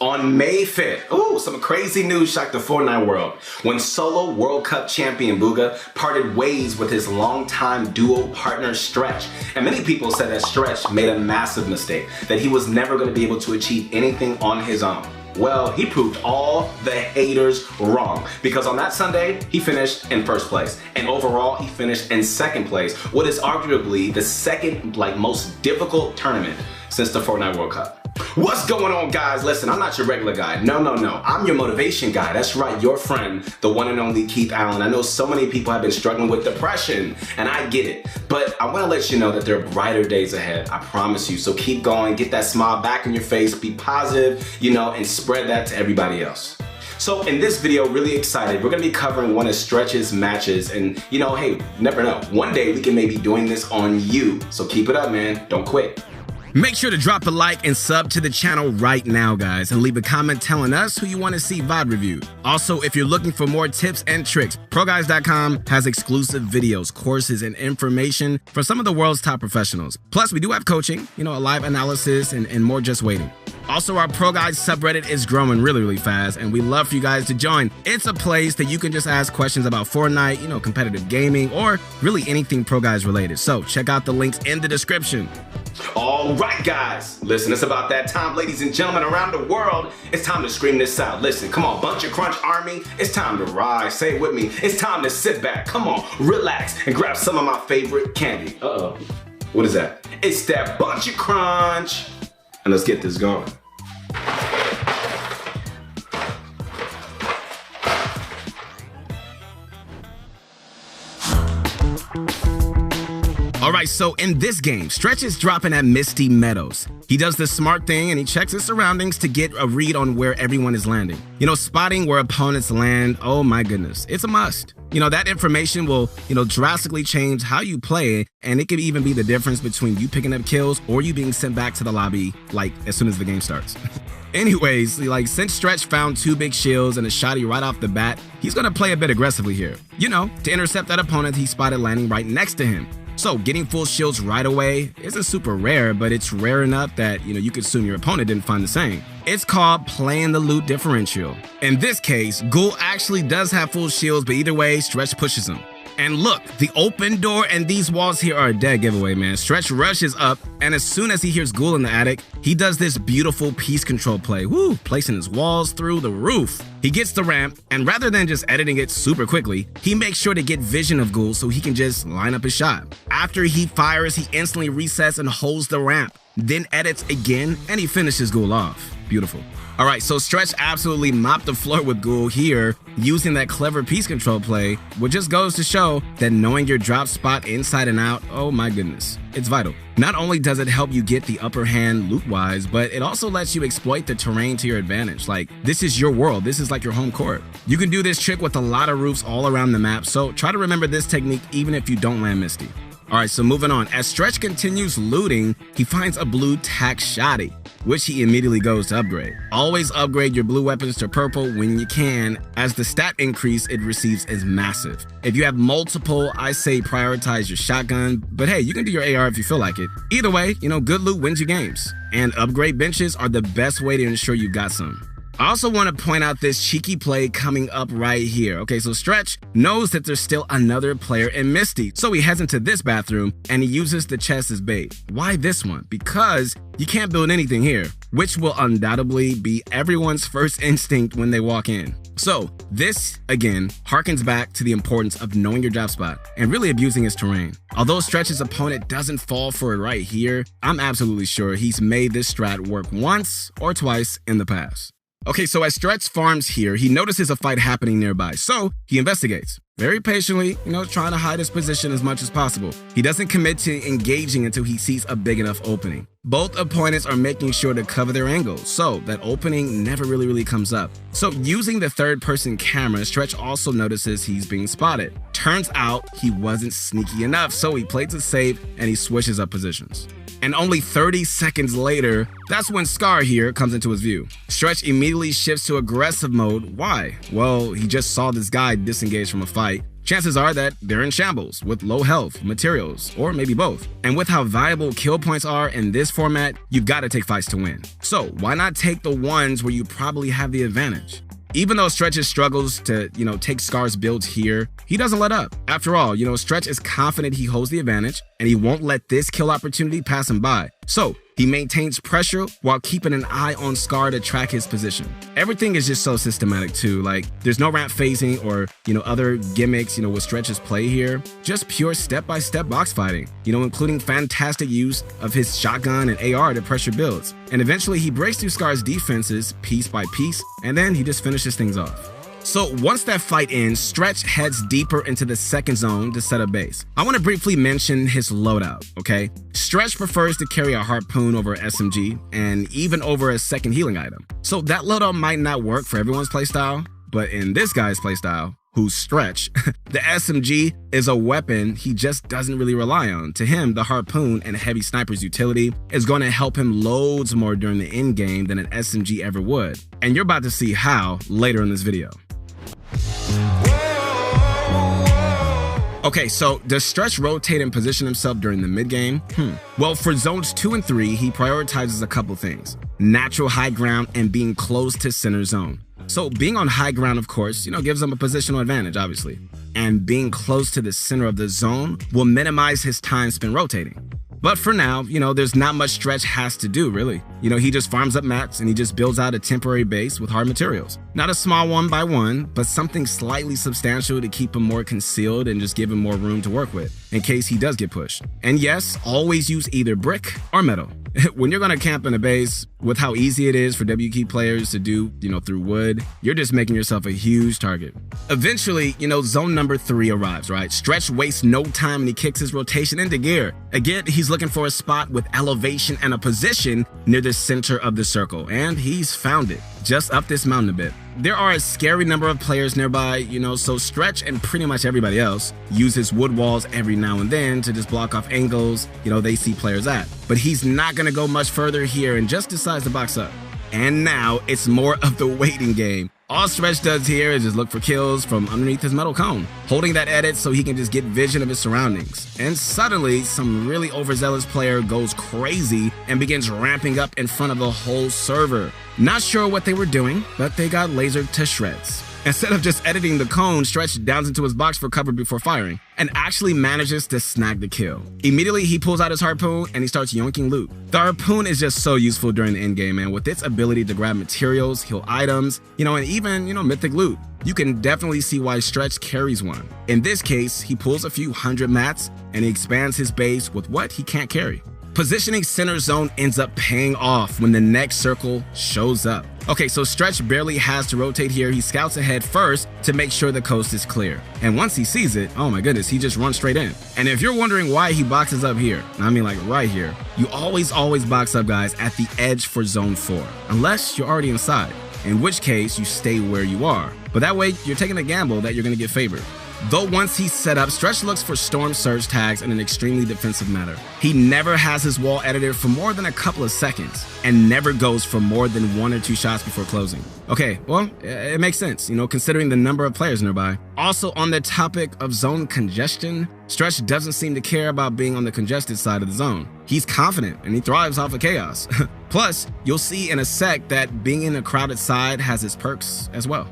On May 5th, some crazy news shocked the Fortnite world when solo World Cup champion Booga parted ways with his longtime duo partner Stretch. And many people said that Stretch made a massive mistake, that he was never going to be able to achieve anything on his own. Well, he proved all the haters wrong, because on that Sunday, he finished in first place. And overall, he finished in second place, what is arguably the second most difficult tournament since the Fortnite World Cup. What's going on, guys? Listen, I'm not your regular guy. No. I'm your motivation guy. That's right, your friend, the one and only Keith Allen. I know so many people have been struggling with depression, and I get it. But I want to let you know that there are brighter days ahead. I promise you. So keep going, get that smile back in your face, be positive, and spread that to everybody else. So in this video, really excited, we're gonna be covering one of Stretch's matches, and hey, never know. One day we can maybe be doing this on you. So keep it up, man. Don't quit. Make sure to drop a like and sub to the channel right now, guys, and leave a comment telling us who you want to see VOD reviewed. Also, if you're looking for more tips and tricks, ProGuides.com has exclusive videos, courses, and information from some of the world's top professionals. Plus, we do have coaching, a live analysis, and more just waiting. Also, our Pro Guides subreddit is growing really fast, and we love for you guys to join. It's a place that you can just ask questions about Fortnite, competitive gaming, or really anything Pro Guides related. So check out the links in the description. All right, guys. Listen, it's about that time, ladies and gentlemen around the world. It's time to scream this out. Listen, come on, Bunch of Crunch Army. It's time to rise. Say it with me. It's time to sit back. Come on, relax, and grab some of my favorite candy. What is that? It's that Bunch of Crunch. And let's get this going. Alright, so in this game, Stretch is dropping at Misty Meadows. He does the smart thing and he checks his surroundings to get a read on where everyone is landing. Spotting where opponents land, oh my goodness, it's a must. That information will, drastically change how you play, and it could even be the difference between you picking up kills or you being sent back to the lobby, as soon as the game starts. Anyways, since Stretch found 2 big shields and a shotty right off the bat, he's gonna play a bit aggressively here, to intercept that opponent he spotted landing right next to him. So getting full shields right away isn't super rare, but it's rare enough that, you could assume your opponent didn't find the same. It's called playing the loot differential. In this case, Ghoul actually does have full shields, but either way, Stretch pushes him. And look, the open door and these walls here are a dead giveaway, man. Stretch rushes up, and as soon as he hears Ghoul in the attic, he does this beautiful piece control play, placing his walls through the roof. He gets the ramp, and rather than just editing it super quickly, he makes sure to get vision of Ghoul so he can just line up his shot. After he fires, he instantly resets and holds the ramp, then edits again, and he finishes Ghoul off. Beautiful. Alright, so Stretch absolutely mopped the floor with Ghoul here, using that clever piece control play, which just goes to show that knowing your drop spot inside and out, oh my goodness, it's vital. Not only does it help you get the upper hand loot-wise, but it also lets you exploit the terrain to your advantage. This is your world, this is like your home court. You can do this trick with a lot of roofs all around the map, so try to remember this technique even if you don't land Misty. Alright, so moving on. As Stretch continues looting, he finds a blue tac shotty, which he immediately goes to upgrade. Always upgrade your blue weapons to purple when you can, as the stat increase it receives is massive. If you have multiple, I say prioritize your shotgun, but hey, you can do your AR if you feel like it. Either way, good loot wins you games. And upgrade benches are the best way to ensure you got some. I also want to point out this cheeky play coming up right here. Okay, so Stretch knows that there's still another player in Misty, so he heads into this bathroom and he uses the chest as bait. Why this one? Because you can't build anything here, which will undoubtedly be everyone's first instinct when they walk in. So this, again, harkens back to the importance of knowing your drop spot and really abusing his terrain. Although Stretch's opponent doesn't fall for it right here, I'm absolutely sure he's made this strat work once or twice in the past. Okay, so as Stretch farms here, he notices a fight happening nearby, so he investigates. Very patiently, trying to hide his position as much as possible. He doesn't commit to engaging until he sees a big enough opening. Both opponents are making sure to cover their angles, so that opening never really comes up. So using the third-person camera, Stretch also notices he's being spotted. Turns out he wasn't sneaky enough, so he plays it safe and he switches up positions. And only 30 seconds later, that's when Scar here comes into his view. Stretch immediately shifts to aggressive mode. Why? Well, he just saw this guy disengage from a fight, chances are that they're in shambles with low health, materials, or maybe both. And with how valuable kill points are in this format, you've got to take fights to win. So why not take the ones where you probably have the advantage? Even though Stretch struggles to, take Scar's builds here, he doesn't let up. After all, Stretch is confident he holds the advantage, and he won't let this kill opportunity pass him by. So he maintains pressure while keeping an eye on Scar to track his position. Everything is just so systematic too. Like, there's no ramp phasing or, other gimmicks, with Stretch's play here. Just pure step-by-step box fighting, including fantastic use of his shotgun and AR to pressure builds. And eventually he breaks through Scar's defenses piece by piece, and then he just finishes things off. So once that fight ends, Stretch heads deeper into the second zone to set up base. I want to briefly mention his loadout, okay? Stretch prefers to carry a harpoon over an SMG and even over a second healing item. So that loadout might not work for everyone's playstyle, but in this guy's playstyle, who's Stretch, the SMG is a weapon he just doesn't really rely on. To him, the harpoon and heavy sniper's utility is going to help him loads more during the end game than an SMG ever would. And you're about to see how later in this video. Okay, so does Stretch rotate and position himself during the mid-game? Well, for zones 2 and 3, he prioritizes a couple things: natural high ground and being close to center zone. So being on high ground, of course, gives him a positional advantage, obviously. And being close to the center of the zone will minimize his time spent rotating. But for now, there's not much Stretch has to do, really. He just farms up mats and he just builds out a temporary base with hard materials. Not a small one by one, but something slightly substantial to keep him more concealed and just give him more room to work with in case he does get pushed. And yes, always use either brick or metal. When you're gonna camp in a base, with how easy it is for W key players to do, through wood, you're just making yourself a huge target. Eventually, zone number 3 arrives, right? Stretch wastes no time and he kicks his rotation into gear. Again, he's looking for a spot with elevation and a position near the center of the circle, and he's found it, just up this mountain a bit. There are a scary number of players nearby, so Stretch and pretty much everybody else uses wood walls every now and then to just block off angles, they see players at. But he's not gonna go much further here and just decides to box up. And now it's more of the waiting game. All Stretch does here is just look for kills from underneath his metal cone, holding that edit so he can just get vision of his surroundings. And suddenly, some really overzealous player goes crazy and begins ramping up in front of the whole server. Not sure what they were doing, but they got lasered to shreds. Instead of just editing the cone, Stretch downs into his box for cover before firing, and actually manages to snag the kill. Immediately, he pulls out his harpoon and he starts yoinking loot. The harpoon is just so useful during the endgame, man, with its ability to grab materials, heal items, and even, mythic loot. You can definitely see why Stretch carries one. In this case, he pulls a few hundred mats and he expands his base with what he can't carry. Positioning center zone ends up paying off when the next circle shows up. Okay, so Stretch barely has to rotate here. He scouts ahead first to make sure the coast is clear. And once he sees it, oh my goodness, he just runs straight in. And if you're wondering why he boxes up here, I mean like right here, you always box up, guys, at the edge for zone 4, unless you're already inside, in which case you stay where you are. But that way, you're taking a gamble that you're gonna get favored. Though once he's set up, Stretch looks for storm surge tags in an extremely defensive manner. He never has his wall edited for more than a couple of seconds, and never goes for more than 1 or 2 shots before closing. Okay, well, it makes sense, considering the number of players nearby. Also, on the topic of zone congestion, Stretch doesn't seem to care about being on the congested side of the zone. He's confident and he thrives off of chaos. Plus, you'll see in a sec that being in a crowded side has its perks as well.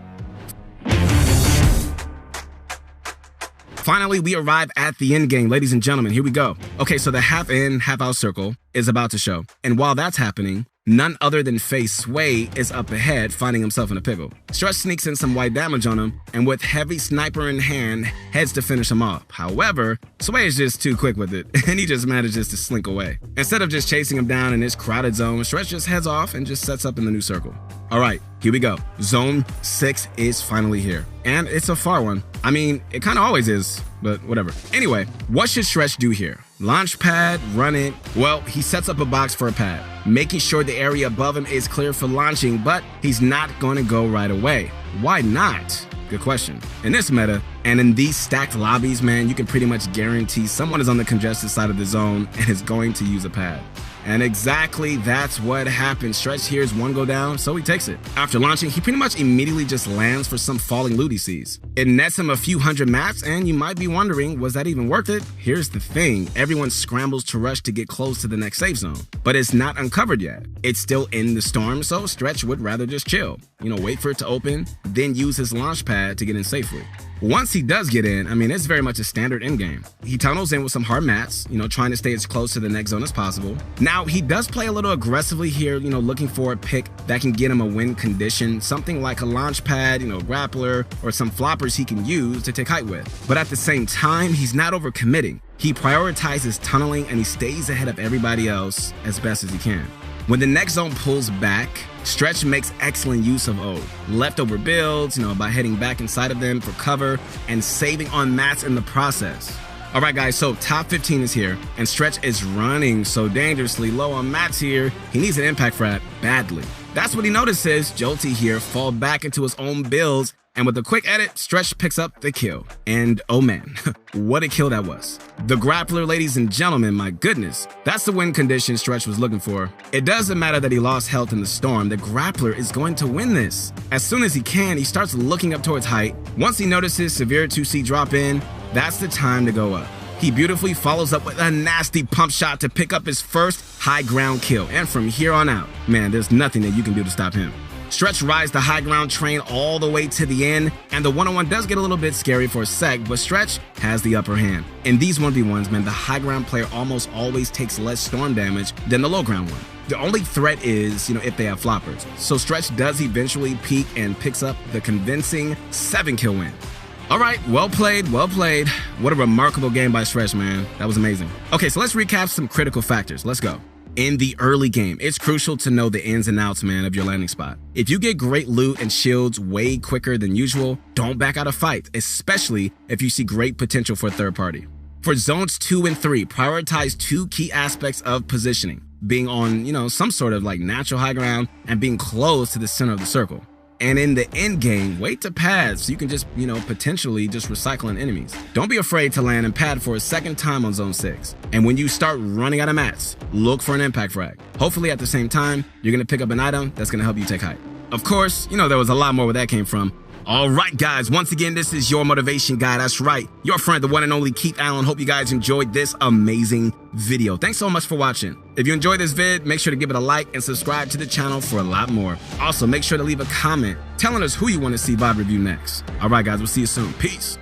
Finally, we arrive at the end game, ladies and gentlemen. Here we go. Okay, so the half in, half out circle is about to show. And while that's happening, none other than Face Sway is up ahead, finding himself in a pickle. Stretch sneaks in some white damage on him, and with heavy sniper in hand, heads to finish him off. However, Sway is just too quick with it, and he just manages to slink away. Instead of just chasing him down in this crowded zone, Stretch just heads off and just sets up in the new circle. All right, here we go. Zone 6 is finally here. And it's a far one. I mean, it kind of always is, but whatever. Anyway, what should Stretch do here? Launch pad, run it? Well, he sets up a box for a pad, making sure the area above him is clear for launching, but he's not going to go right away. Why not? Good question. In this meta, and in these stacked lobbies, man, you can pretty much guarantee someone is on the congested side of the zone and is going to use a pad. And exactly that's what happened. Stretch hears one go down, so he takes it. After launching, he pretty much immediately just lands for some falling loot he sees. It nets him a few hundred mats, and you might be wondering, was that even worth it? Here's the thing, everyone scrambles to rush to get close to the next safe zone, but it's not uncovered yet. It's still in the storm, so Stretch would rather just chill. Wait for it to open, then use his launch pad to get in safely. Once he does get in, it's very much a standard endgame. He tunnels in with some hard mats, trying to stay as close to the next zone as possible. Now, he does play a little aggressively here, looking for a pick that can get him a win condition, something like a launch pad, grappler, or some floppers he can use to take height with. But at the same time, he's not overcommitting. He prioritizes tunneling and he stays ahead of everybody else as best as he can. When the next zone pulls back, Stretch makes excellent use of leftover builds, by heading back inside of them for cover and saving on mats in the process. Alright guys, so top 15 is here, and Stretch is running so dangerously low on mats here, he needs an impact frag badly. That's what he notices. Jolty here fall back into his own builds, and with a quick edit, Stretch picks up the kill. And oh man, what a kill that was. The grappler, ladies and gentlemen, my goodness. That's the win condition Stretch was looking for. It doesn't matter that he lost health in the storm, the grappler is going to win this. As soon as he can, he starts looking up towards height. Once he notices severe 2C drop in, that's the time to go up. He beautifully follows up with a nasty pump shot to pick up his first high ground kill. And from here on out, man, there's nothing that you can do to stop him. Stretch rides the high ground train all the way to the end, and the one-on-one does get a little bit scary for a sec, but Stretch has the upper hand. In these 1v1s, man, the high ground player almost always takes less storm damage than the low ground one. The only threat is, if they have floppers. So Stretch does eventually peak and picks up the convincing 7-kill win. All right, well played, well played. What a remarkable game by Stretch, man. That was amazing. Okay, so let's recap some critical factors. Let's go. In the early game, it's crucial to know the ins and outs, man, of your landing spot. If you get great loot and shields way quicker than usual, don't back out of fight, especially if you see great potential for a third party. For zones 2 and 3, prioritize 2 key aspects of positioning, being on, some sort of natural high ground and being close to the center of the circle. And in the end game, wait to pad so you can just, potentially just recycle in enemies. Don't be afraid to land and pad for a second time on zone 6. And when you start running out of mats, look for an impact frag. Hopefully at the same time, you're gonna pick up an item that's gonna help you take height. Of course, there was a lot more where that came from. All right, guys, once again, this is your motivation guy. That's right, your friend, the one and only Keith Allen. Hope you guys enjoyed this amazing video. Thanks so much for watching. If you enjoyed this vid, make sure to give it a like and subscribe to the channel for a lot more. Also, make sure to leave a comment telling us who you want to see VOD review next. All right, guys, we'll see you soon. Peace.